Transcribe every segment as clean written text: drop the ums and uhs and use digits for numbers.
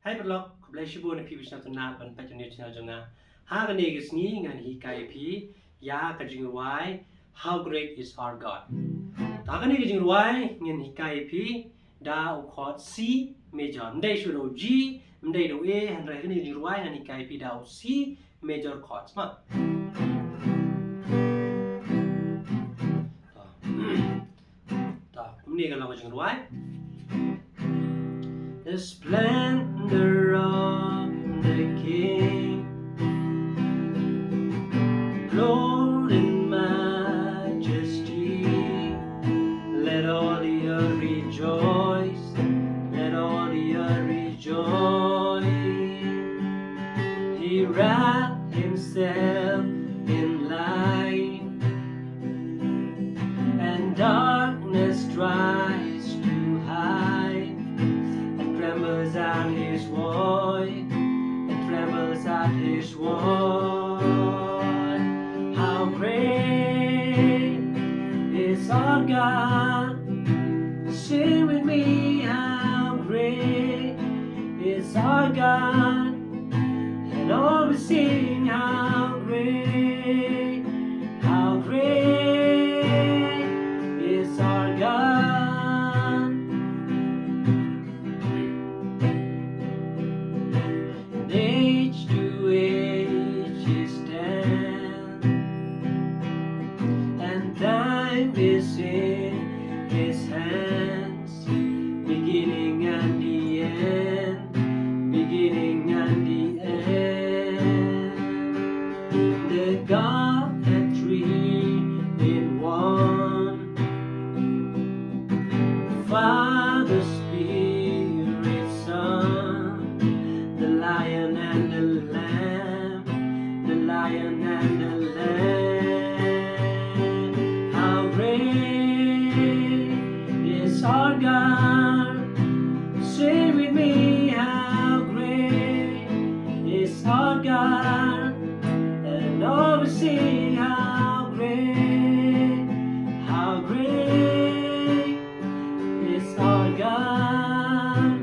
Hai berlok, blij je boven de snel te napen, pet je niet snel jongen. Hagen negens niet, en hi kaipi, iaka jingrwai, how great is our God. Hagen negens jingrwai, en hi kaipi, da u chord C major. Mdei shuro G, mdei do A, en hagen negens jingrwai, en hi kaipi da u C major chords. Ma. Mdei kan lagu jingrwai. The splendor of the King, clothed in majesty. Let all the earth rejoice. Let all the earth rejoice. He wrapped himself in light, and darkness tries to hide. Trembles at his voice, it trembles at his voice. How great is our God? Sing with me, how great is our God? And all we sing, how great is our God? Age to age he stands, and time is in his hands. Beginning and the end, beginning and the end. The Godhead three in one, Father, Spirit, Son. The lion and the lamb, the lion and the lamb. How great is our God? Sing with me, how great is our God? And all we sing, how great is our God?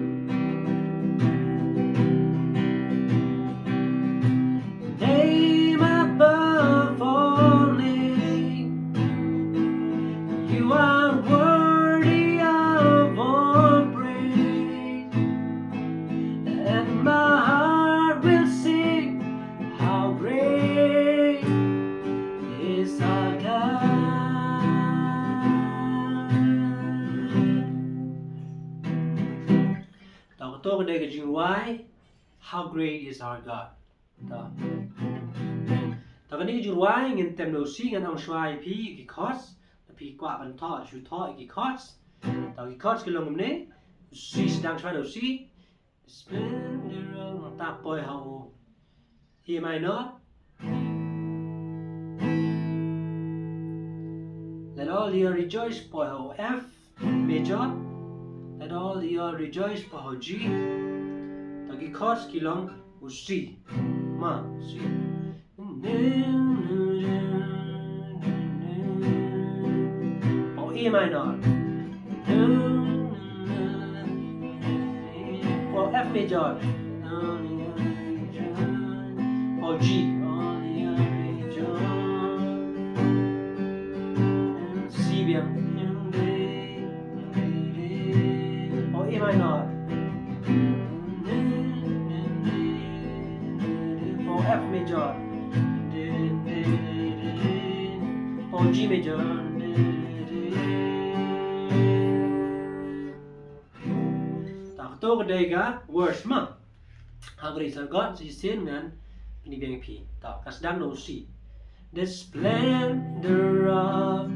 Name above all names, you are worthy of all praise, and my heart will sing, how great is our God. Talk to jingrwai, how great is our God. Tao cái jingrwai ngin tem đầu xí ngin ông xoay pi cái chords, pi quạ bàn thọ chú thọ cái chords. Tao cái chords cái lồng này, xí đang xoay đầu xí. Splendor ta bồi hậu here minor. Let all the earth rejoice bồi hậu F major. Let all the earth rejoice bồi hậu G. Tao cái chords cái lồng C. Ma, C. Or E minor, or F major, or G, C bien, or E minor, or F major, or G major. Tao cái đây cả words mà, how great is our God? Thì xin ngắn đi bên pi. Tao cái đang nấu xí. The splendor of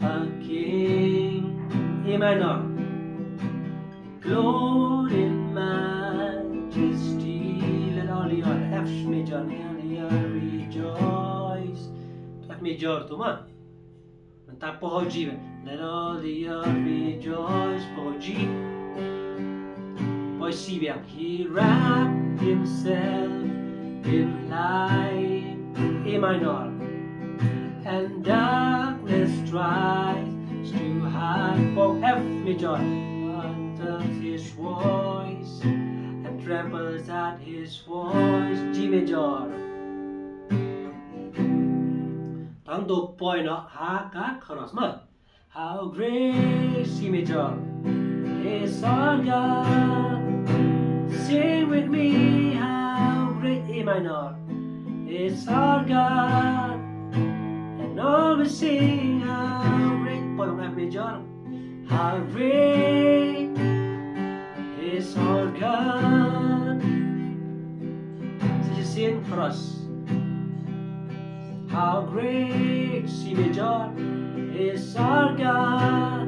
a king, E minor, clothed in majesty. Let all the earth, F major, let all the earth rejoice. F major tu mà. Ta po G. Let all the earth rejoice. Po G. Po C bien. He wrapped himself in light. E minor. And darkness tries to hide. Po F major. Utters his voice, and trembles at his voice. G major. Tang do point no ha ka chorus ma. How great C major is our God. Sing with me, how great A minor is our God. And all we sing, how great point F major. How great is our God. So you sing chorus. How great C major is our God.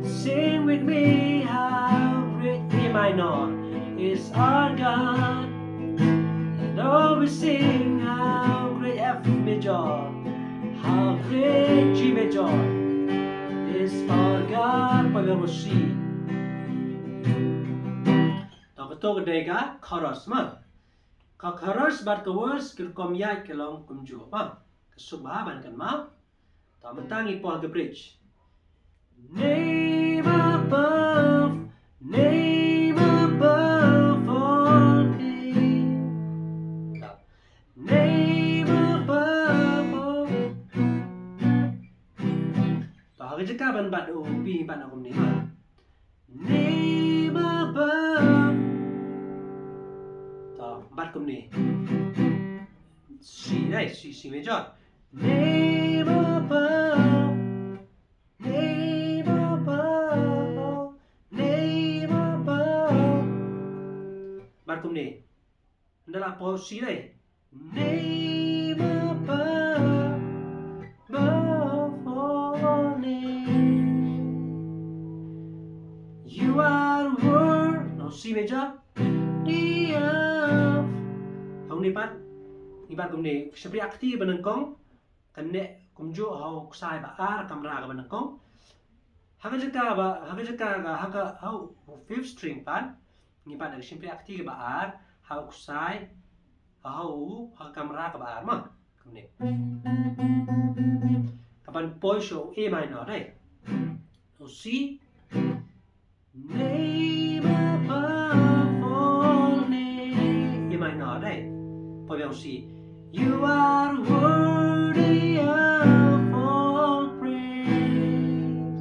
Sing with me, how great A minor is our God. And all we sing, how great F major. How great G major is our God. Pagano C. Toko dega chorus ma. Ka chorus bat ka verse kil kom yai kelong kumju ma. Kesubahan kan ma. Ta mentangi po the bridge. Name above all names. Name above all. Ta hagi ka ban bat o bi ban akum ni ma. Name above. Ta bat kum ni. C đây, C major. Name above. Name above. Name above. Bat kum ni. Adalah posisi đây. Name above all names. You are word. No C major. The earth. Hong ni pat. Ni bat kum ni. Seperti aktif benengkong. Kene kumju hau kusai ba ar kamera ka benengkong. Haka hau fifth string pan. Ni pan ada simply aktif ba ar hau kusai hau kamera ka ba ar ma. Kumne. Kapan poisho A minor dai. So C name above all name A minor dai. Poi abbiamo C. You are worthy of all praise,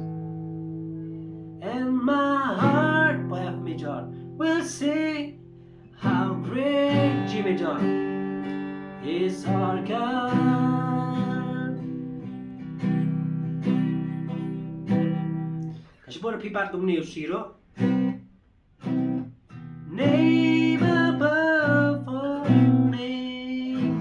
and my heart, poi F major, will sing how great G major is our God. Kasi po napipat kong niyo zero. Name above all names.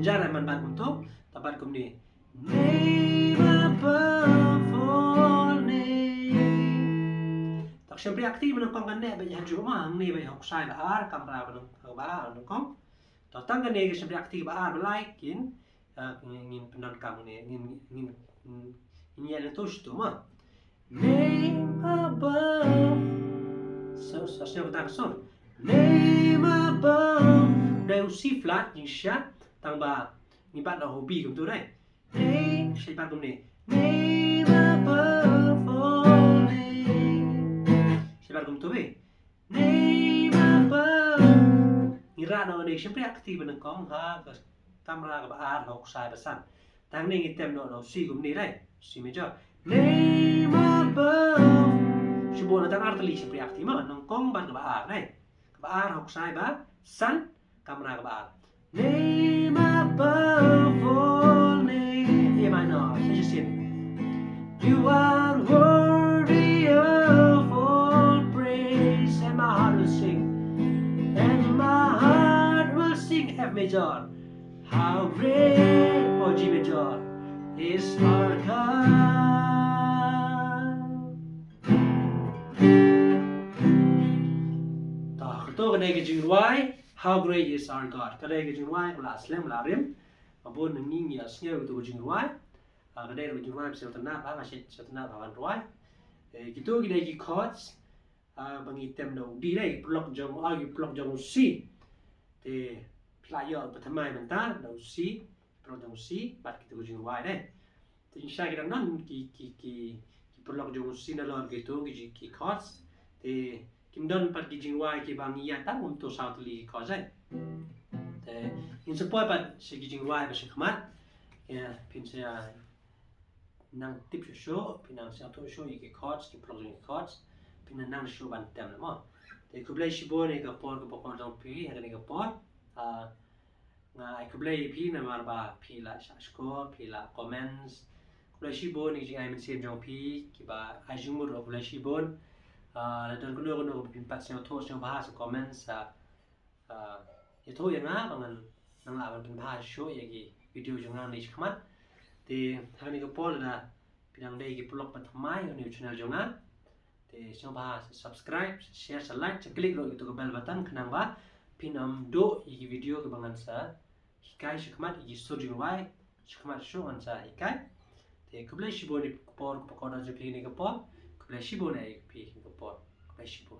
Jangan man untuk tabat kum ni. Name above all names. Tak siyempre aktif menengkong kane banyak cuma ni banyak sai ba ar kamera ba menengkong. Tatang kane siyempre aktif ba ar like ngin penangkam ni ngin yan itu tu mah. Name above. So saya kata son. Name above. Dari C flat ni sya. Tang ba ni bạn nào hobby của tôi đây. Name sẽ bạn cùng này. Name above all names. Sẽ bạn cùng tôi về. Name above. Ni ra nào đây sempre aktif bên con ha camera của bạn học sai bớt san. Tang này tem nó C cùng này đây. C major. Name above. Subuh na tang arteli sempre aktif mà nong con bạn của bạn đây. Bạn học sai ba san camera của bạn. Name above all names. A minor. So just sing. You are worthy of all praise, and my heart will sing. And my heart will sing F major. How great, or G major, is our God. Tak, itu kena ke jingrwai. How great is our God. Kadai ke jingrwai kula aslam larim. Abon nanging ya snya itu ke jingrwai. Kadai ke jingrwai bisa tenang apa masih tenang awan roi. Gitu kadai ke chords. Bangi tem dong di dai block jong A block jong C. Te player pertama Bynta dong C block jong C bat kita ke jingrwai dai. Te insya kita nan ki block jong C na lor gitu ki chords. Te Kimdon pat ki jingrwai ki bang iya ta untuk South Lee kozai. Te in support pat si ki jingrwai ba si khamat. Ya pin saya nang tip show pinang sa to show ki chords ki plugging chords pinang nang show ban tem mo. Te kublai shibo ne ka por ko pokon dong pi ha ne ka por nga kublai pi na marba pi la shashko pi la comments kublai shibo ni jing ai min sem jong pi ki ba ajumur kublai shibon la don kuno pin pat sa to sa ba sa comments ye to yang na bangan nang la ban pin ba show ye ki video jong nang ni khmat te ha ne ka por la pinang dei ki blog pat mai on new channel jong na te so ba subscribe share sa like sa click lo itu ke bell button kenang ba pinam do i video ke bangan sa hikai shikmat i so jingrwai shikmat show an sa hikai te kublai shibo ni por ko ko da je pi ni ka por kublai shibo ne pi ko por kublai shibo